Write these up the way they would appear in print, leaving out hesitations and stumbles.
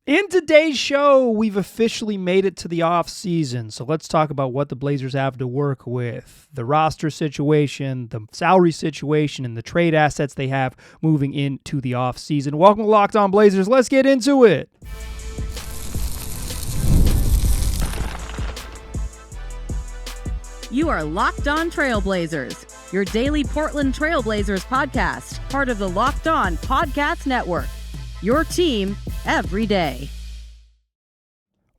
In today's show, we've officially made it to the off-season, so let's talk about what the Blazers have to work with, the roster situation, the salary situation, and the trade assets they have moving into the off-season. Welcome to Locked On Blazers. Let's get into it. You are Locked On Trailblazers, your daily Portland Trailblazers podcast, part of the Locked On Podcast Network. Your team every day.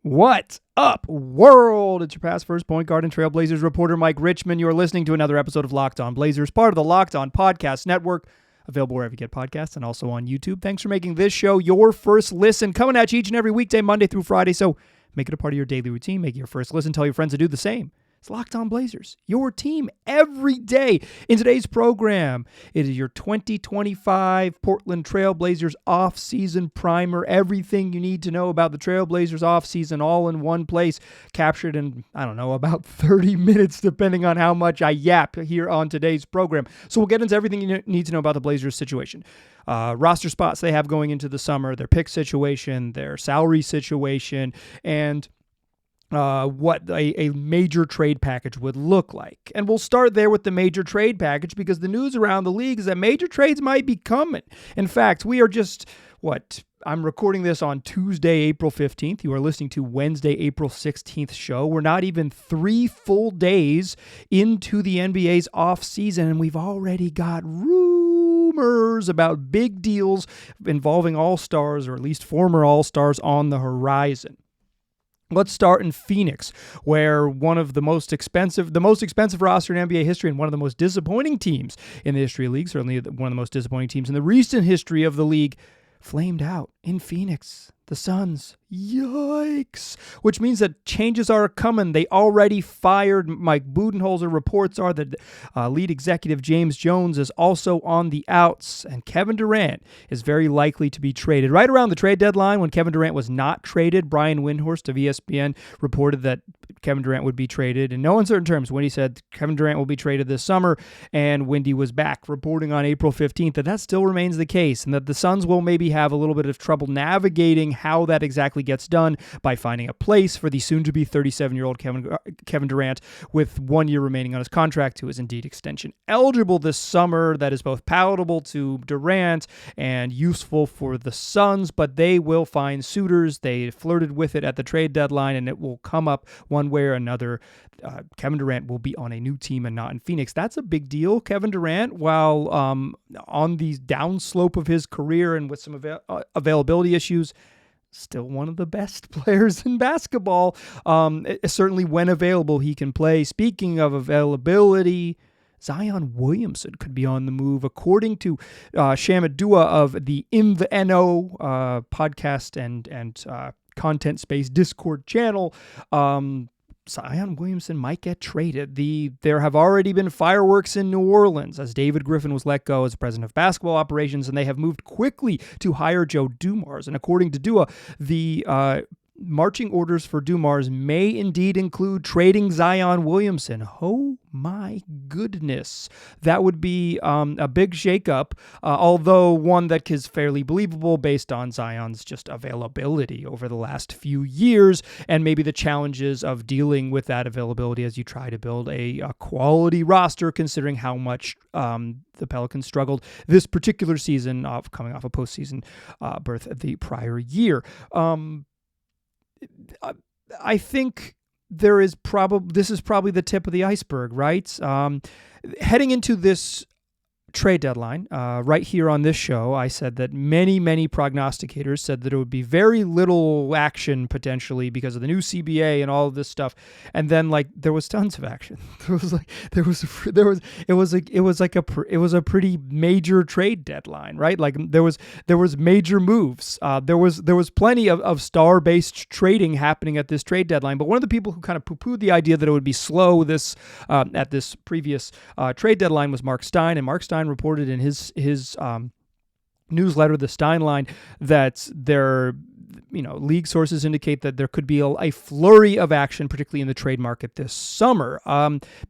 What up, world? It's your past first point guard and Trailblazers reporter, Mike Richmond. You're listening to another episode of Locked On Blazers, part of the Locked On Podcast Network, available wherever you get podcasts and also on YouTube. Thanks for making this show your first listen, coming at you each and every weekday, Monday through Friday. So make it a part of your daily routine. Make it your first listen. Tell your friends to do the same. It's Locked On Blazers, your team every day. In today's program, it is your 2025 Portland Trailblazers off-season primer. Everything you need to know about the Trailblazers off-season all in one place, captured in, about 30 minutes, depending on how much I yap here on today's program. So we'll get into everything you need to know about the Blazers situation. Roster spots they have going into the summer, their pick situation, their salary situation, and what a major trade package would look like. And we'll start there with the major trade package because the news around the league is that major trades might be coming. In fact, we are just, I'm recording this on Tuesday, April 15th. You are listening to Wednesday, April 16th show. We're not even 3 full days into the NBA's offseason, and we've already got rumors about big deals involving all-stars, or at least former all-stars, on the horizon. Let's start in Phoenix, where one of the most expensive roster in NBA history and one of the most disappointing teams in the history of the league, certainly one of the most disappointing teams in the recent history of the league, flamed out in Phoenix. The Suns. Yikes. Which means that changes are coming. They already fired Mike Budenholzer. Reports are that lead executive James Jones is also on the outs, and Kevin Durant is very likely to be traded. Right around the trade deadline, when Kevin Durant was not traded, Brian Windhorst of ESPN reported that Kevin Durant would be traded. In no uncertain terms, Wendy said Kevin Durant will be traded this summer, and Wendy was back reporting on April 15th that still remains the case, and that the Suns will maybe have a little bit of trouble navigating how that exactly gets done by finding a place for the soon-to-be 37-year-old Kevin Durant with 1 year remaining on his contract, who is indeed extension eligible this summer. That is both palatable to Durant and useful for the Suns, but they will find suitors. They flirted with it at the trade deadline, and it will come up one way or another. Kevin Durant will be on a new team and not in Phoenix. That's a big deal. Kevin Durant, while on the downslope of his career and with some availability issues, still one of the best players in basketball. Certainly when available, he can play. Speaking of availability, Zion Williamson could be on the move. According to Shamit Dua of the In the NO podcast and content space Discord channel, Zion Williamson might get traded. There have already been fireworks in New Orleans as David Griffin was let go as president of basketball operations, and they have moved quickly to hire Joe Dumars. And according to Dua, the marching orders for Dumars may indeed include trading Zion Williamson. Oh my goodness. That would be a big shakeup, although one that is fairly believable based on Zion's just availability over the last few years and maybe the challenges of dealing with that availability as you try to build a quality roster, considering how much the Pelicans struggled this particular season coming off a postseason berth the prior year. I think this is probably the tip of the iceberg, right? Heading into this trade deadline, right here on this show, I said that many prognosticators said that it would be very little action potentially because of the new CBA and all of this stuff. And then there was tons of action. It was a pretty major trade deadline, right? There was major moves. There was plenty of star-based trading happening at this trade deadline. But one of the people who kind of poo-pooed the idea that it would be slow at this previous trade deadline was Mark Stein, and Mark Stein reported in his newsletter, the Stein Line, that league sources indicate that there could be a flurry of action, particularly in the trade market this summer,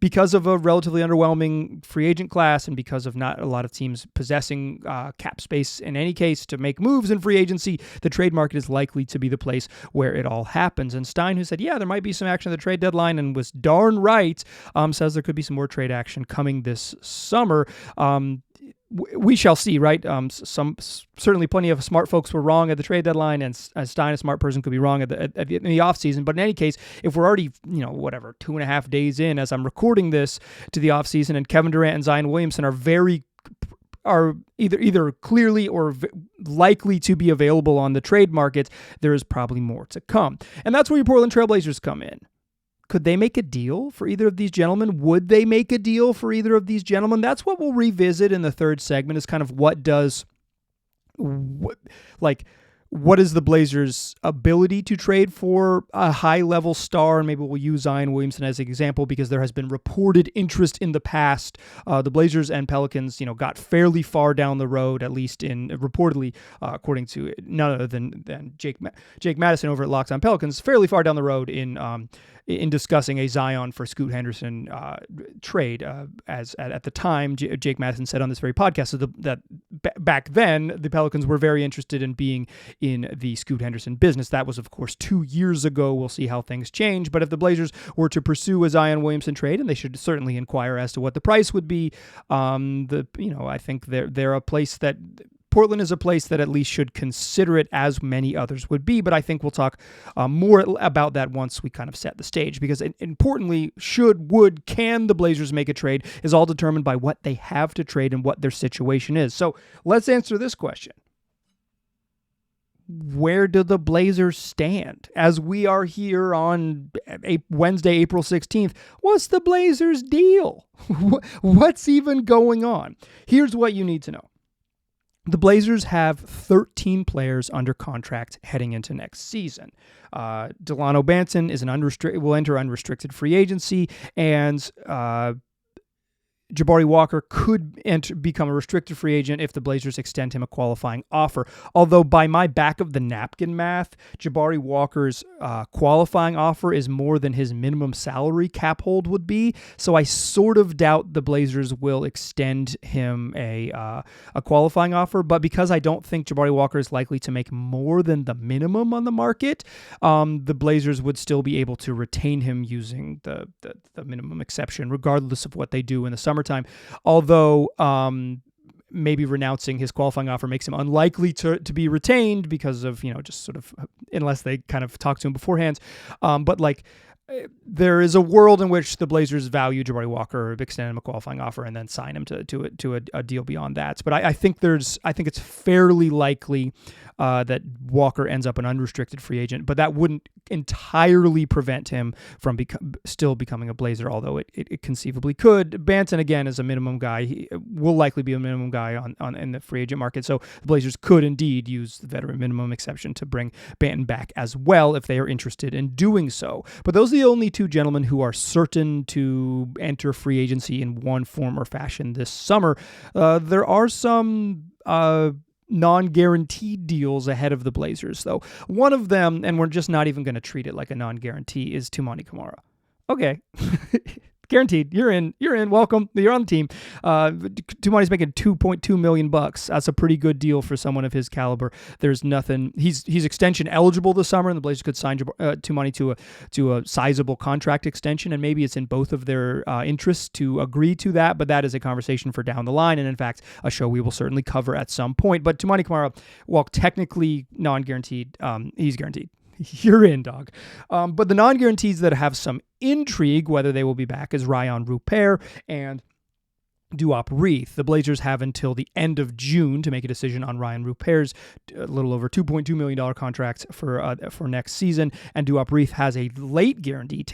because of a relatively underwhelming free agent class and because of not a lot of teams possessing cap space in any case to make moves in free agency. The trade market is likely to be the place where it all happens. And Stein, who said, yeah, there might be some action at the trade deadline and was darn right, says there could be some more trade action coming this summer. We shall see, right? Certainly plenty of smart folks were wrong at the trade deadline, and Stein, a smart person, could be wrong in the offseason. But in any case, if we're already, 2.5 days in as I'm recording this to the offseason, and Kevin Durant and Zion Williamson are either clearly or likely to be available on the trade market, there is probably more to come. And that's where your Portland Trailblazers come in. Could they make a deal for either of these gentlemen? Would they make a deal for either of these gentlemen? That's what we'll revisit in the third segment, is kind of what is the Blazers' ability to trade for a high-level star? And maybe we'll use Zion Williamson as an example because there has been reported interest in the past. The Blazers and Pelicans, got fairly far down the road, at least reportedly, according to none other than Jake Madison over at Locked On Pelicans, fairly far down the road in discussing a Zion for Scoot Henderson trade. As at the time, Jake Madison said on this very podcast that back then the Pelicans were very interested in being in the Scoot Henderson business. That was, of course, 2 years ago. We'll see how things change. But if the Blazers were to pursue a Zion Williamson trade, and they should certainly inquire as to what the price would be, I think they're a place that Portland is a place that at least should consider it, as many others would be. But I think we'll talk more about that once we kind of set the stage, because importantly, can the Blazers make a trade is all determined by what they have to trade and what their situation is. So let's answer this question. Where do the Blazers stand? As we are here on Wednesday, April 16th, what's the Blazers' deal? What's even going on? Here's what you need to know. The Blazers have 13 players under contract heading into next season. Delano Banton will enter unrestricted free agency, and Jabari Walker could become a restricted free agent if the Blazers extend him a qualifying offer. Although by my back of the napkin math, Jabari Walker's qualifying offer is more than his minimum salary cap hold would be. So I sort of doubt the Blazers will extend him a qualifying offer. But because I don't think Jabari Walker is likely to make more than the minimum on the market, the Blazers would still be able to retain him using the minimum exception, regardless of what they do in the summertime. Although maybe renouncing his qualifying offer makes him unlikely to be retained because of, just sort of, unless they kind of talk to him beforehand. But there is a world in which the Blazers value Jabari Walker, extend him a qualifying offer, and then sign him to a deal beyond that. But I think it's fairly likely that Walker ends up an unrestricted free agent, but that wouldn't entirely prevent him from still becoming a Blazer, although it conceivably could. Banton, again, is a minimum guy. He will likely be a minimum guy in the free agent market, so the Blazers could indeed use the veteran minimum exception to bring Banton back as well if they are interested in doing so. But those are the only two gentlemen who are certain to enter free agency in one form or fashion this summer. There are some non-guaranteed deals ahead of the Blazers, though. One of them, and we're just not even going to treat it like a non-guarantee, is Toumani Camara. Okay. Guaranteed. You're in. Welcome. You're on the team. Toumani's making $2.2 million. That's a pretty good deal for someone of his caliber. There's nothing. He's extension eligible this summer, and the Blazers could sign Toumani to a sizable contract extension, and maybe it's in both of their interests to agree to that. But that is a conversation for down the line, and in fact, a show we will certainly cover at some point. But Toumani Camara, while technically non-guaranteed, he's guaranteed. You're in, dog. But the non-guarantees that have some intrigue, whether they will be back, is Rayan Rupert and Duop Reith. The Blazers have until the end of June to make a decision on Rayan Rupert's a little over $2.2 million contract for next season, and Duop Reith has a late guarantee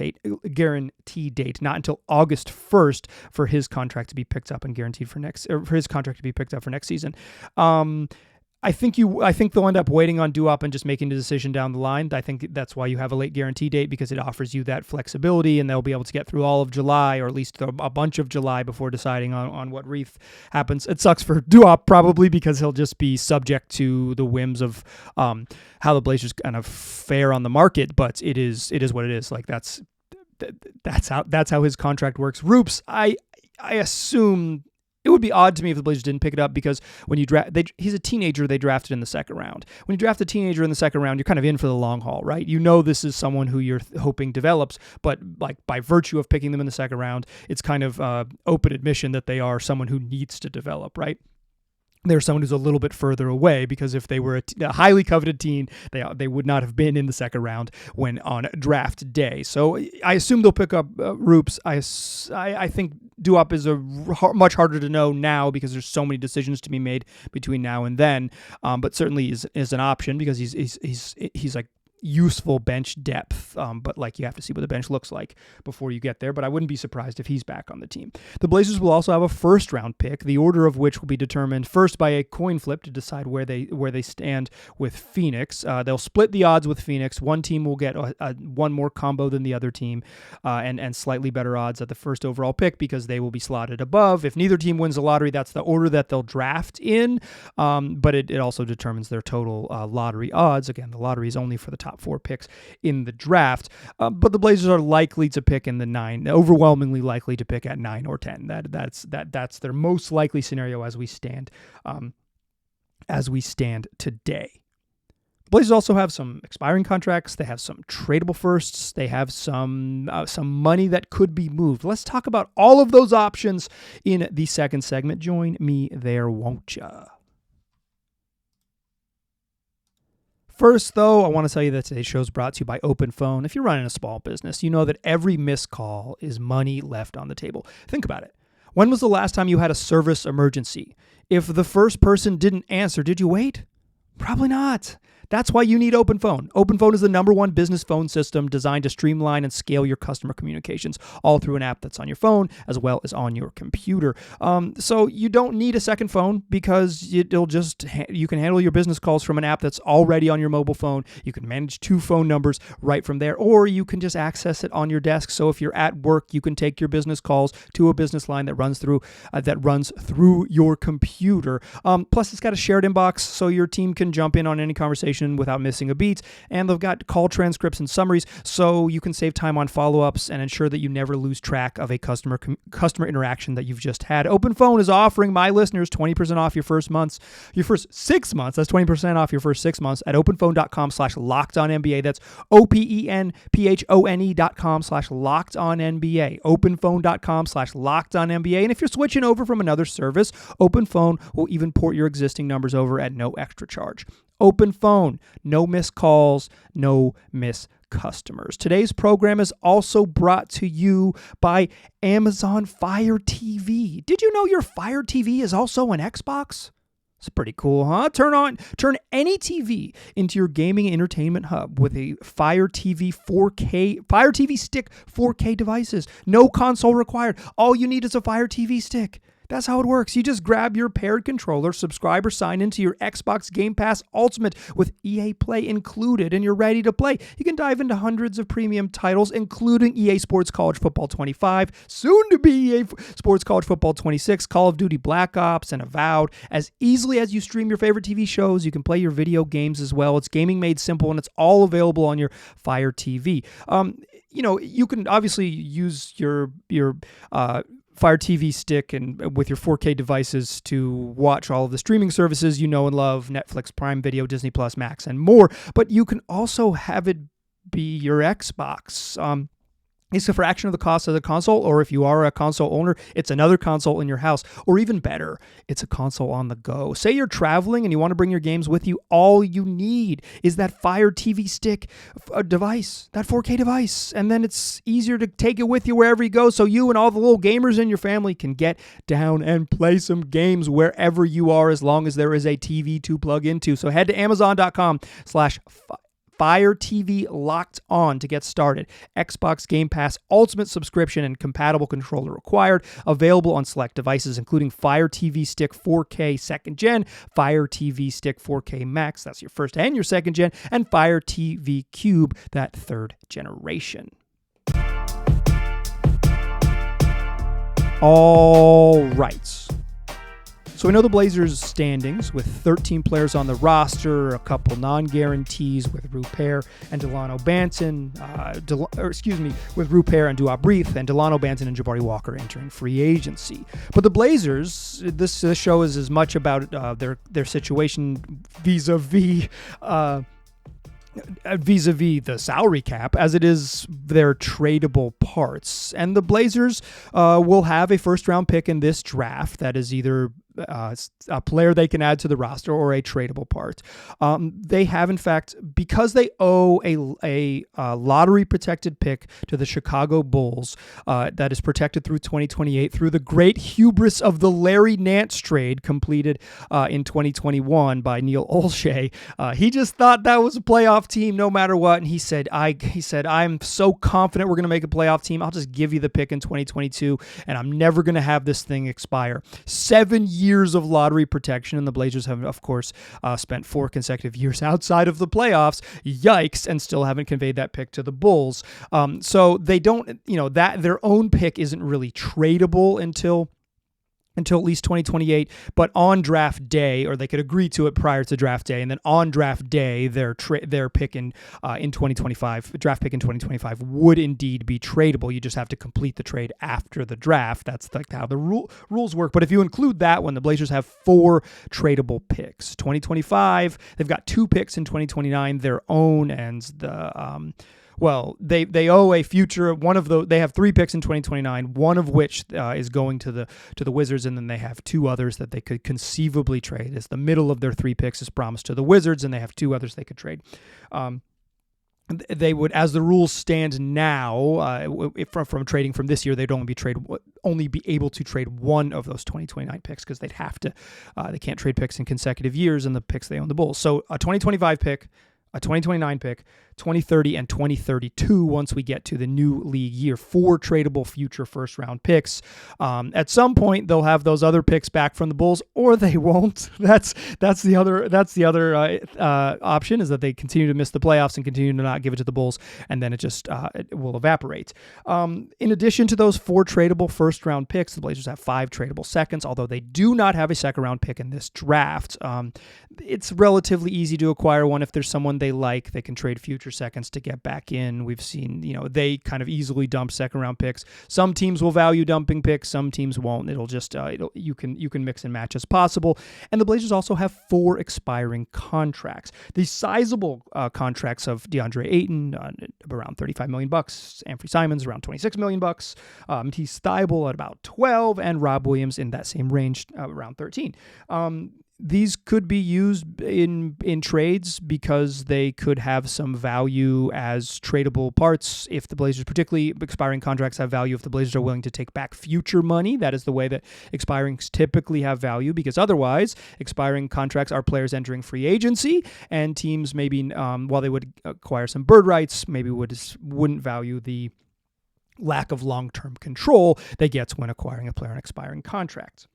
date, not until August 1st, for his contract to be picked up and guaranteed for his contract to be picked up for next season. I think they'll end up waiting on Duop and just making the decision down the line. I think that's why you have a late guarantee date, because it offers you that flexibility, and they'll be able to get through all of July, or at least a bunch of July, before deciding on what wreath happens. It sucks for Duop probably, because he'll just be subject to the whims of how the Blazers kind of fare on the market. But it is what it is. Like that's how his contract works. Roops, I assume. It would be odd to me if the Blazers didn't pick it up, because when you he's a teenager they drafted in the second round. When you draft a teenager in the second round, you're kind of in for the long haul, right? You know this is someone who you're hoping develops, but like by virtue of picking them in the second round, it's kind of open admission that they are someone who needs to develop, right? They're someone who's a little bit further away, because if they were a highly coveted teen, they would not have been in the second round when on draft day. So I assume they'll pick up Roops. I think Duop is much harder to know now, because there's so many decisions to be made between now and then. But certainly is an option, because he's like useful bench depth, but like you have to see what the bench looks like before you get there. But I wouldn't be surprised if he's back on the team. The Blazers will also have a first round pick, the order of which will be determined first by a coin flip to decide where they stand with Phoenix. They'll split the odds with Phoenix. One team will get one more combo than the other team, and slightly better odds at the first overall pick, because they will be slotted above. If neither team wins the lottery, that's the order that they'll draft in, but it also determines their total lottery odds. Again, the lottery is only for the top 4 picks in the draft, but the Blazers are likely to pick in the 9, overwhelmingly likely to pick at 9 or 10. That's their most likely scenario as we stand today. The Blazers also have some expiring contracts. They have some tradable firsts. They have some money that could be moved. Let's talk about all of those options in the second segment. Join me there, won't ya? First, though, I want to tell you that today's show is brought to you by OpenPhone. If you're running a small business, you know that every missed call is money left on the table. Think about it. When was the last time you had a service emergency? If the first person didn't answer, did you wait? Probably not. That's why you need OpenPhone. OpenPhone is the #1 business phone system designed to streamline and scale your customer communications, all through an app that's on your phone as well as on your computer. So you don't need a second phone, because you can handle your business calls from an app that's already on your mobile phone. You can manage 2 phone numbers right from there, or you can just access it on your desk. So if you're at work, you can take your business calls to a business line that runs through your computer. Plus, it's got a shared inbox, so your team can jump in on any conversation without missing a beat, and they've got call transcripts and summaries, so you can save time on follow-ups and ensure that you never lose track of a customer interaction that you've just had. OpenPhone is offering my listeners 20% off your first 6 months. That's 20% off your first 6 months at openphone.com/LockedOnNBA. That's OPENPHONE.com/LockedOnNBA. openphone.com/LockedOnNBA. And if you're switching over from another service, OpenPhone will even port your existing numbers over at no extra charge. OpenPhone, no missed calls, no missed customers. Today's program is also brought to you by Amazon Fire TV. Did you know your Fire TV is also an Xbox? It's pretty cool, huh? Turn any TV into your gaming entertainment hub with a Fire TV Stick 4K devices. No console required. All you need is a Fire TV Stick. That's how it works. You just grab your paired controller, subscribe or sign into your Xbox Game Pass Ultimate with EA Play included, and you're ready to play. You can dive into hundreds of premium titles, including EA Sports College Football 25, soon to be EA Sports College Football 26, Call of Duty Black Ops, and Avowed. As easily as you stream your favorite TV shows, you can play your video games as well. It's gaming made simple, and it's all available on your Fire TV. You can obviously use your Fire TV Stick and with your 4K devices to watch all of the streaming services you know and love, Netflix, Prime Video, Disney Plus, Max, and more. But you can also have it be your Xbox. It's a fraction of the cost of the console, or if you are a console owner, it's another console in your house, or even better, it's a console on the go. Say you're traveling and you want to bring your games with you, all you need is that Fire TV Stick device, that 4K device, and then it's easier to take it with you wherever you go, so you and all the little gamers in your family can get down and play some games wherever you are, as long as there is a TV to plug into. So head to Amazon.com/Fire Fire TV Locked On to get started. Xbox Game Pass Ultimate subscription and compatible controller required. Available on select devices, including Fire TV Stick 4K 2nd Gen, Fire TV Stick 4K Max, that's your first and your 2nd Gen, and Fire TV Cube, that 3rd generation. All right. So we know the Blazers' standings with 13 players on the roster, a couple non-guarantees with Rupert and Delano Banton, with Rupert and Duop Breath, and Delano Banton and Jabari Walker entering free agency. But the Blazers, this show is as much about their situation vis-a-vis the salary cap as it is their tradable parts. And the Blazers will have a first-round pick in this draft that is either a player they can add to the roster or a tradable part. They have, in fact, because they owe a lottery-protected pick to the Chicago Bulls that is protected through 2028 through the great hubris of the Larry Nance trade completed in 2021 by Neil Olshey. He just thought that was a playoff team no matter what, and he said, I'm so confident we're going to make a playoff team. I'll just give you the pick in 2022, and I'm never going to have this thing expire. 7 years of lottery protection, and the Blazers have, of course, spent 4 consecutive years outside of the playoffs. Yikes, and still haven't conveyed that pick to the Bulls. So they don't, that their own pick isn't really tradable until at least 2028, but on draft day, or they could agree to it prior to draft day, and then on draft day, their pick in 2025, draft pick in 2025 would indeed be tradable. You just have to complete the trade after the draft. That's like how the rules work. But if you include that one, the Blazers have 4 tradable picks. 2025, they've got 2 picks in 2029, their own, and the they owe a future. One of they have 3 picks in 2029, one of which is going to the Wizards, and then they have 2 others that they could conceivably trade. As the middle of their 3 picks is promised to the Wizards, and they have 2 others they could trade. They would, as the rules stand now, from trading from this year, they'd only be able to trade one of those 2029 picks because they'd have to. They can't trade picks in consecutive years, and the picks they own the Bulls. So a 2025 pick, a 2029 pick, 2030, and 2032 once we get to the new league year. 4 tradable future first-round picks. At some point, they'll have those other picks back from the Bulls, or they won't. That's the other option, is that they continue to miss the playoffs and continue to not give it to the Bulls, and then it will evaporate. In addition to those 4 tradable first-round picks, the Blazers have 5 tradable seconds, although they do not have a second-round pick in this draft. It's relatively easy to acquire one if there's someone they like. They can trade future seconds to get back in. We've seen, they kind of easily dump second round picks. Some teams will value dumping picks, some teams won't. It'll just you can mix and match as possible. And the Blazers also have 4 expiring contracts. The sizable contracts of DeAndre Ayton around $35 million, Anfernee Simons around $26 million, Matisse Thybulle at about 12, and Rob Williams in that same range around 13. These could be used in trades because they could have some value as tradable parts if the Blazers, particularly expiring contracts, have value if the Blazers are willing to take back future money. That is the way that expirings typically have value, because otherwise expiring contracts are players entering free agency, and teams maybe, while they would acquire some bird rights, maybe wouldn't value the lack of long-term control they get when acquiring a player on expiring contracts.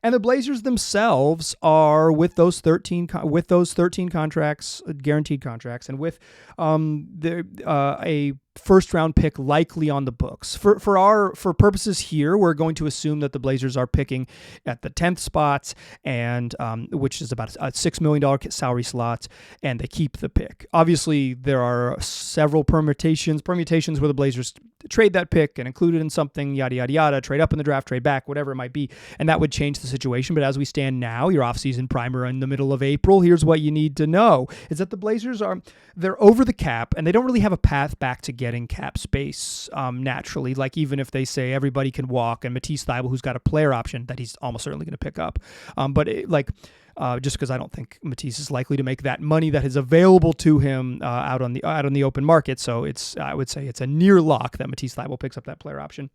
And the Blazers themselves are with those 13 contracts, guaranteed contracts, and with a first-round pick likely on the books. For purposes here, we're going to assume that the Blazers are picking at the 10th spot, and which is about a $6 million salary slot, and they keep the pick. Obviously, there are several permutations where the Blazers trade that pick and include it in something, yada, yada, yada, trade up in the draft, trade back, whatever it might be, and that would change the situation. But as we stand now, your offseason primer in the middle of April, here's what you need to know, is that the Blazers they're over the cap, and they don't really have a path back to getting cap space naturally. Like, even if they say everybody can walk, and Matisse Thybulle, who's got a player option that he's almost certainly going to pick up, just because I don't think Matisse is likely to make that money that is available to him out on the open market. So I would say it's a near lock that Matisse Thybulle picks up that player option.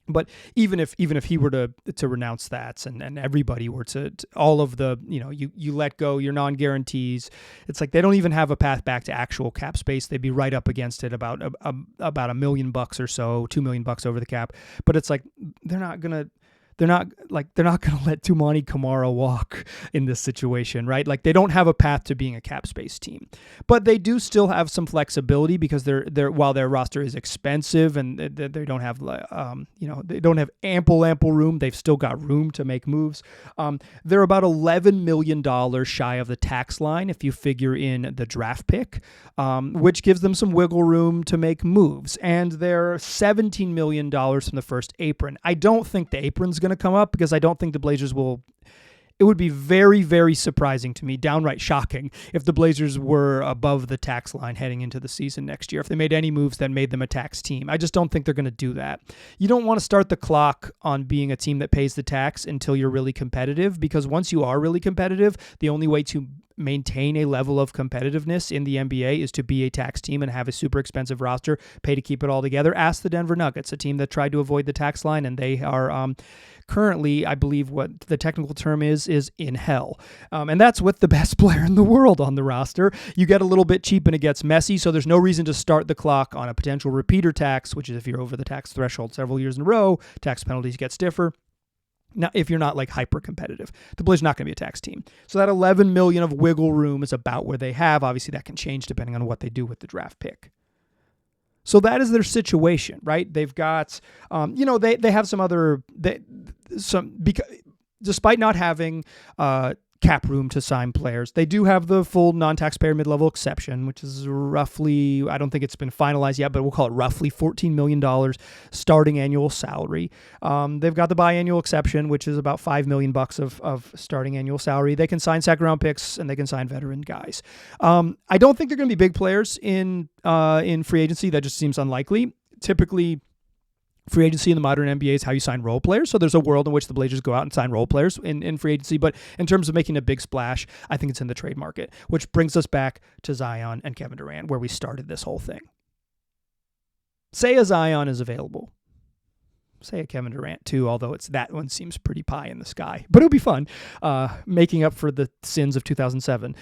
But even if he were to renounce that and everybody were to all of the, you let go your non-guarantees, it's like they don't even have a path back to actual cap space. They'd be right up against it about $1 million or so, $2 million over the cap. But it's like they're not gonna let Toumani Camara walk in this situation, right? Like they don't have a path to being a cap space team, but they do still have some flexibility because they're while their roster is expensive and they don't have they don't have ample room. They've still got room to make moves. They're about $11 million shy of the tax line if you figure in the draft pick, which gives them some wiggle room to make moves. And they're $17 million from the first apron. I don't think the apron's going to come up because I don't think the Blazers will. It would be very, very surprising to me, downright shocking, if the Blazers were above the tax line heading into the season next year, if they made any moves that made them a tax team. I just don't think they're going to do that. You don't want to start the clock on being a team that pays the tax until you're really competitive, because once you are really competitive, the only way to maintain a level of competitiveness in the NBA is to be a tax team and have a super expensive roster, pay to keep it all together. Ask the Denver Nuggets, a team that tried to avoid the tax line, and they are currently, I believe what the technical term is in hell. And that's with the best player in the world on the roster. You get a little bit cheap and it gets messy, so there's no reason to start the clock on a potential repeater tax, which is if you're over the tax threshold several years in a row, tax penalties get stiffer. Now, if you're not like hyper competitive, the Blazers are not going to be a tax team. So that $11 million of wiggle room is about where they have. Obviously, that can change depending on what they do with the draft pick. So that is their situation, right? They've got, they have some other, despite not having cap room to sign players, they do have the full non-taxpayer mid-level exception, which is roughly, I don't think it's been finalized yet, but we'll call it roughly $14 million starting annual salary. They've got the biannual exception, which is about $5 million of starting annual salary. They can sign second-round picks and they can sign veteran guys. I don't think they're going to be big players in free agency. That just seems unlikely. Typically, free agency in the modern NBA is how you sign role players. So there's a world in which the Blazers go out and sign role players in free agency. But in terms of making a big splash, I think it's in the trade market, which brings us back to Zion and Kevin Durant, where we started this whole thing. Say a Zion is available. Say a Kevin Durant too, although that one seems pretty pie in the sky. But it'll be fun, making up for the sins of 2007.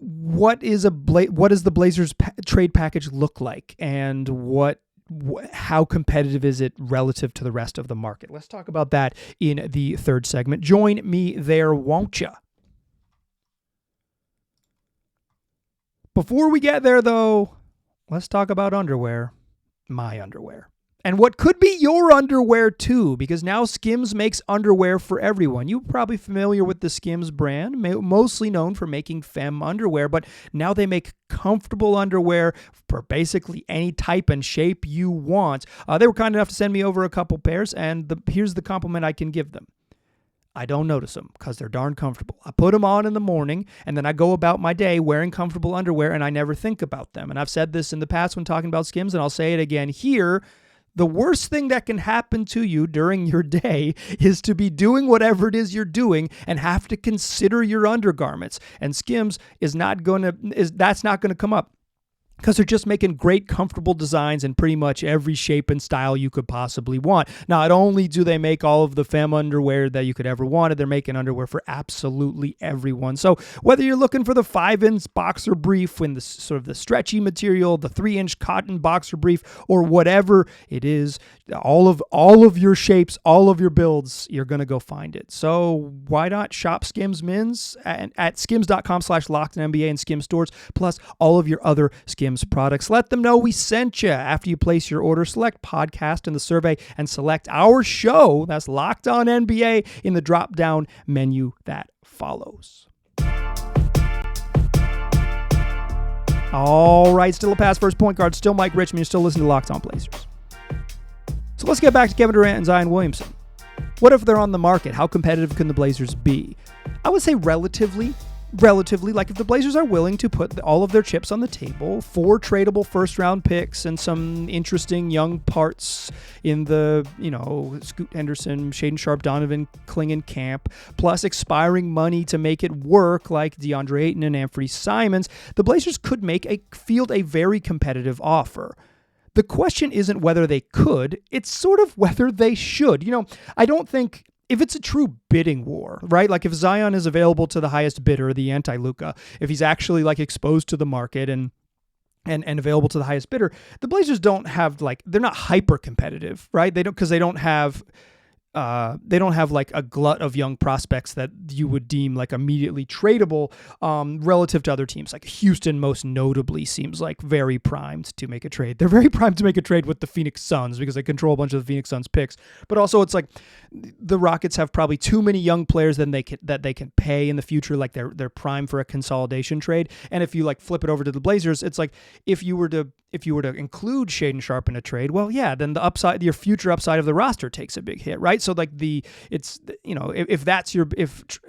What does the Blazers trade package look like, and how competitive is it relative to the rest of the market? Let's talk about that in the third segment. Join me there, won't ya? Before we get there, though, let's talk about underwear. My underwear. And what could be your underwear too, because now SKIMS makes underwear for everyone. You're probably familiar with the SKIMS brand, mostly known for making femme underwear, but now they make comfortable underwear for basically any type and shape you want. They were kind enough to send me over a couple pairs, and here's the compliment I can give them. I don't notice them because they're darn comfortable. I put them on in the morning, and then I go about my day wearing comfortable underwear, and I never think about them. And I've said this in the past when talking about SKIMS, and I'll say it again here. The worst thing that can happen to you during your day is to be doing whatever it is you're doing and have to consider your undergarments. And SKIMS that's not going to come up, because they're just making great, comfortable designs in pretty much every shape and style you could possibly want. Not only do they make all of the femme underwear that you could ever want, they're making underwear for absolutely everyone. So whether you're looking for the 5-inch boxer brief in the sort of the stretchy material, the 3-inch cotton boxer brief, or whatever it is, all of your shapes, all of your builds, you're going to go find it. So why not shop SKIMS Mens at skims.com/LockedOnNBA and SKIMS stores, plus all of your other SKIMS products. Let them know we sent you. After you place your order, select podcast in the survey and select our show, that's Locked On NBA, in the drop-down menu that follows. All right, still a pass first point guard, still Mike Richman, you're still listening to Locked On Blazers. So let's get back to Kevin Durant and Zion Williamson. What if they're on the market? How competitive can the Blazers be? I would say relatively, like if the Blazers are willing to put all of their chips on the table, 4 tradable first-round picks and some interesting young parts in the, Scoot Henderson, Shaedon Sharpe, Donovan Clingan camp, plus expiring money to make it work like DeAndre Ayton and Anthony Simons, the Blazers could field a very competitive offer. the question isn't whether they could, it's sort of whether they should. I don't think if it's a true bidding war, right? Like if Zion is available to the highest bidder, the anti-Luka, if he's actually like exposed to the market and available to the highest bidder, the Blazers don't have they're not hyper competitive, right? They don't have like a glut of young prospects that you would deem like immediately tradable relative to other teams. Like Houston most notably seems like very primed to make a trade. They're very primed to make a trade with the Phoenix Suns because they control a bunch of the Phoenix Suns picks. But also it's like the Rockets have probably too many young players that they can pay in the future. Like they're primed for a consolidation trade. And if you like flip it over to the Blazers, it's like if you were to include Shaedon Sharpe in a trade, well, yeah, then your future upside of the roster takes a big hit, right? So like if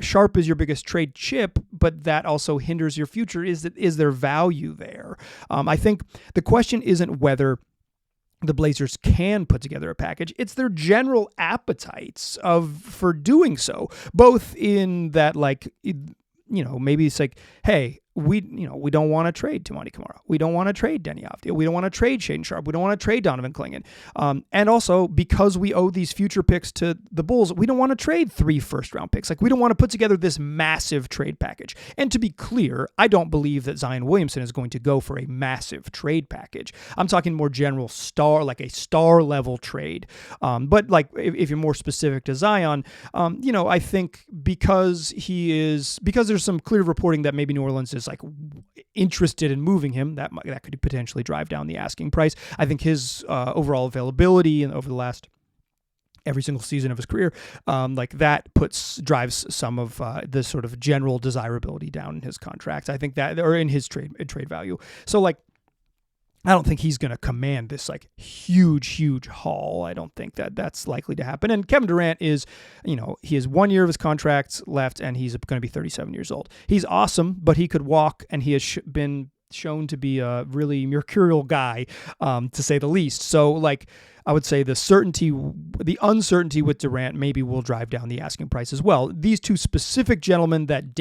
Sharpe is your biggest trade chip, but that also hinders your future, is there value there? I think the question isn't whether the Blazers can put together a package. It's their general appetites for doing so, both in that maybe it's like, hey, we don't want to trade Toumani Camara. We don't want to trade Deni Avdija. We don't want to trade Shaedon Sharpe. We don't want to trade Donovan Clingan. And also, because we owe these future picks to the Bulls, we don't want to trade 3 first-round picks. Like, we don't want to put together this massive trade package. And to be clear, I don't believe that Zion Williamson is going to go for a massive trade package. I'm talking more general a star-level trade. But, like, if you're more specific to Zion, I think because there's some clear reporting that maybe New Orleans is like interested in moving him, that could potentially drive down the asking price. I think his overall availability and over the last every single season of his career, drives some of the sort of general desirability down in his contracts. I think that, or in his trade value. So like, I don't think he's going to command this like huge haul. I don't think that's likely to happen. And Kevin Durant is, he has 1 year of his contract left and he's going to be 37 years old. He's awesome, but he could walk, and he has been shown to be a really mercurial guy, to say the least. So like, I would say the uncertainty with Durant maybe will drive down the asking price as well. These two specific gentlemen that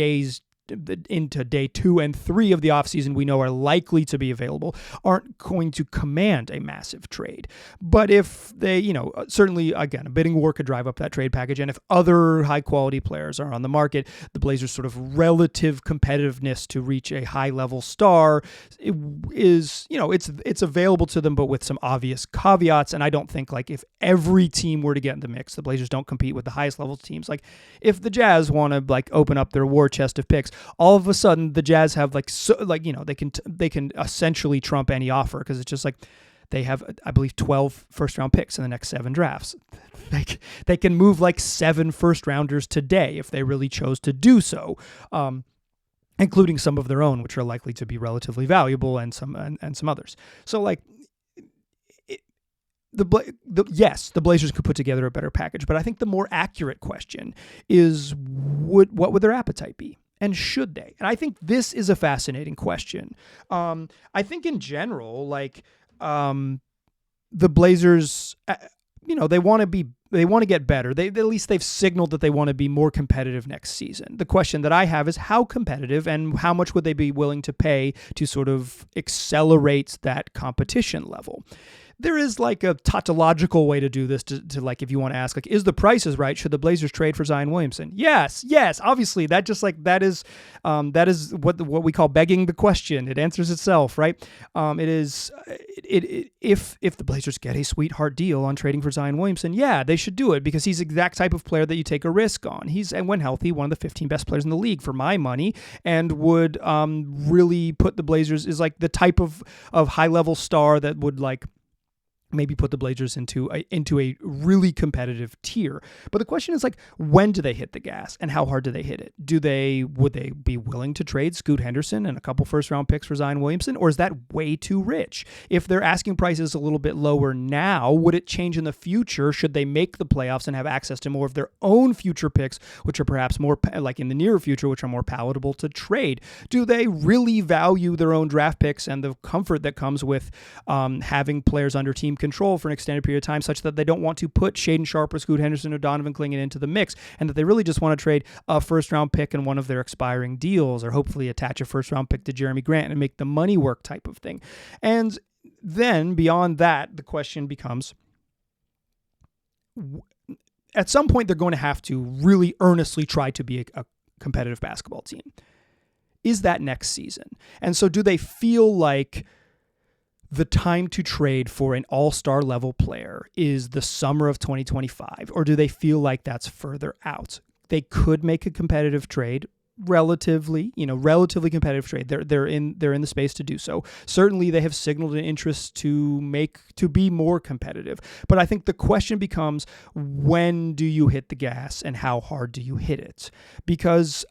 into day 2 and 3 of the offseason we know are likely to be available aren't going to command a massive trade. But if they, certainly, again, a bidding war could drive up that trade package. And if other high-quality players are on the market, the Blazers' sort of relative competitiveness to reach a high-level star is, it's available to them, but with some obvious caveats. And I don't think, like, if every team were to get in the mix, the Blazers don't compete with the highest-level teams. Like, if the Jazz want to, like, open up their war chest of picks, all of a sudden the Jazz have they can essentially trump any offer, because it's just like they have, I believe, 12 first-round picks in the next 7 drafts. They can move like 7 first-rounders today if they really chose to do so, including some of their own, which are likely to be relatively valuable, and some others. So like, yes, the Blazers could put together a better package, but I think the more accurate question is what would their appetite be? And should they? And I think this is a fascinating question. I think in general, like, the Blazers, they want to get better. At least they've signaled that they want to be more competitive next season. The question that I have is how competitive, and how much would they be willing to pay to sort of accelerate that competition level? There is like a tautological way to do this to like, if you want to ask, like, is the prices right? Should the Blazers trade for Zion Williamson? Yes. Obviously, that is what we call begging the question. It answers itself, right? If the Blazers get a sweetheart deal on trading for Zion Williamson, yeah, they should do it, because he's the exact type of player that you take a risk on. He's, and when healthy, one of the 15 best players in the league for my money, and would really put the Blazers, is like the type of high level star that would like maybe put the Blazers into a really competitive tier. But the question is, like, when do they hit the gas, and how hard do they hit it? Would they be willing to trade Scoot Henderson and a couple first-round picks for Zion Williamson, or is that way too rich? If their asking price is a little bit lower now, would it change in the future? Should they make the playoffs and have access to more of their own future picks, which are perhaps more, like in the near future, which are more palatable to trade? Do they really value their own draft picks and the comfort that comes with having players under team control for an extended period of time, such that they don't want to put Shaedon Sharpe or Scoot Henderson or Donovan Clingan into the mix, and that they really just want to trade a first-round pick in one of their expiring deals, or hopefully attach a first-round pick to Jeremy Grant and make the money work type of thing? And then beyond that, the question becomes, at some point, they're going to have to really earnestly try to be a competitive basketball team. Is that next season? And so do they feel like the time to trade for an all-star level player is the summer of 2025, or do they feel like that's further out? They could make a competitive trade, relatively competitive trade. They're in the space to do so. Certainly they have signaled an interest to be more competitive. But I think the question becomes, when do you hit the gas and how hard do you hit it? Because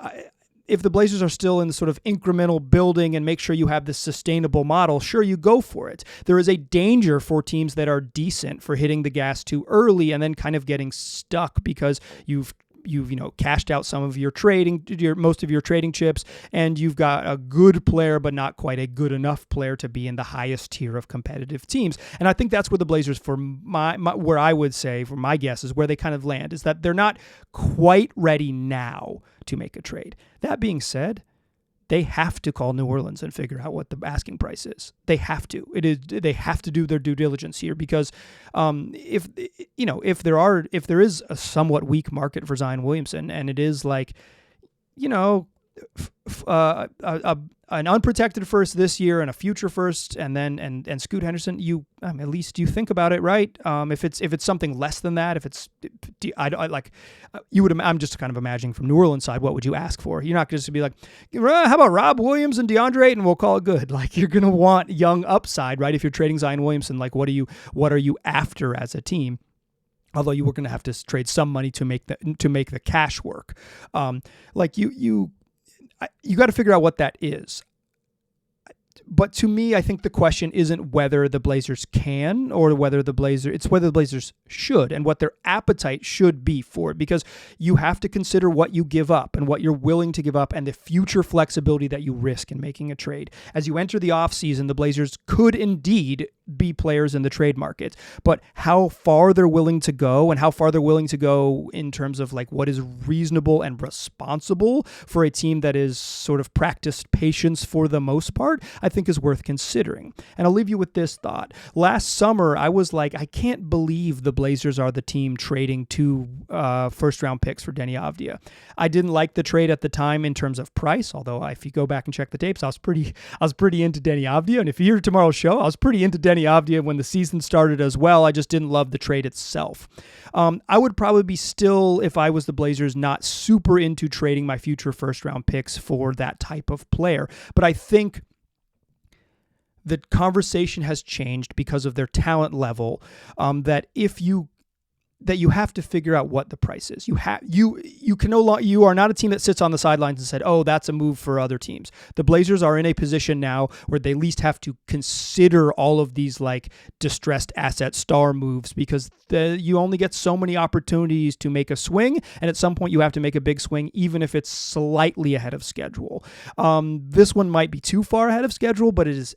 if the Blazers are still in the sort of incremental building and make sure you have this sustainable model, sure, you go for it. There is a danger for teams that are decent for hitting the gas too early and then kind of getting stuck because you've cashed out some of most of your trading chips, and you've got a good player but not quite a good enough player to be in the highest tier of competitive teams. And I think that's where the Blazers, for where I would say, for my guess, is where they kind of land, is that they're not quite ready now to make a trade. That being said, they have to call New Orleans and figure out what the asking price is. They have to. They have to do their due diligence here, because if there is a somewhat weak market for Zion Williamson, and it is like, an unprotected first this year and a future first, and then and Scoot Henderson, at least you think about it, right? If it's something less than that, I'm just kind of imagining from New Orleans side, what would you ask for? You're not just to be like, how about Rob Williams and DeAndre Ayton? We'll call it good. Like, you're gonna want young upside, right? If you're trading Zion Williamson, like, what are you after as a team? Although you were going to have to trade some money to make the cash work. You got to figure out what that is. But to me, I think the question isn't whether the Blazers can or whether the Blazers should, and what their appetite should be for it, because you have to consider what you give up and what you're willing to give up and the future flexibility that you risk in making a trade. As you enter the offseason, the Blazers could indeed be players in the trade market, but how far they're willing to go, and how far they're willing to go in terms of like what is reasonable and responsible for a team that is sort of practiced patience for the most part, I think is worth considering. And I'll leave you with this thought. Last summer, I was like, I can't believe the Blazers are the team trading 2 first-round picks for Deni Avdija. I didn't like the trade at the time in terms of price, although if you go back and check the tapes, I was pretty into Deni Avdija. And if you hear tomorrow's show, I was pretty into Deni Avdija when the season started as well. I just didn't love the trade itself. I would probably be still, if I was the Blazers, not super into trading my future first-round picks for that type of player. But I think the conversation has changed because of their talent level, that you have to figure out what the price is. You are not a team that sits on the sidelines and said, "Oh, that's a move for other teams." The Blazers are in a position now where they at least have to consider all of these like distressed asset star moves, because you only get so many opportunities to make a swing, and at some point you have to make a big swing, even if it's slightly ahead of schedule. This one might be too far ahead of schedule, but it is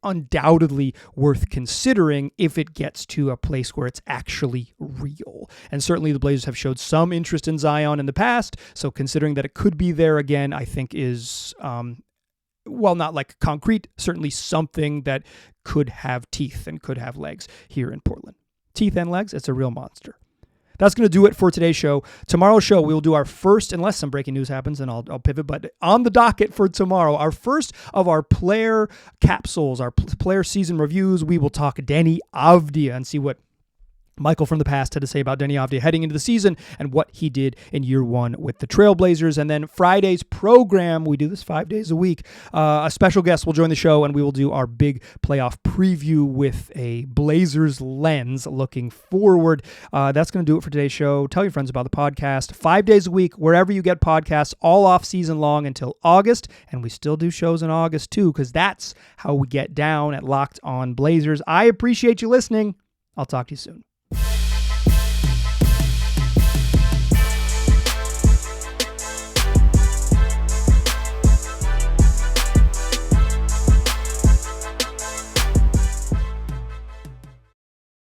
undoubtedly worth considering if it gets to a place where it's actually real. And certainly the Blazers have showed some interest in Zion in the past, so considering that it could be there again, I think is, not like concrete, certainly something that could have teeth and could have legs here in Portland. Teeth and legs, it's a real monster. That's going to do it for today's show. Tomorrow's show, we will do our first, unless some breaking news happens, and I'll pivot, but on the docket for tomorrow, our first of our player capsules, our player season reviews. We will talk Deni Avdija and see what Michael from the past had to say about Deni Avdija heading into the season and what he did in year one with the Trailblazers. And then Friday's program, we do this 5 days a week. A special guest will join the show, and we will do our big playoff preview with a Blazers lens looking forward. That's going to do it for today's show. Tell your friends about the podcast. 5 days a week, wherever you get podcasts, all off season long until August. And we still do shows in August too, because that's how we get down at Locked On Blazers. I appreciate you listening. I'll talk to you soon.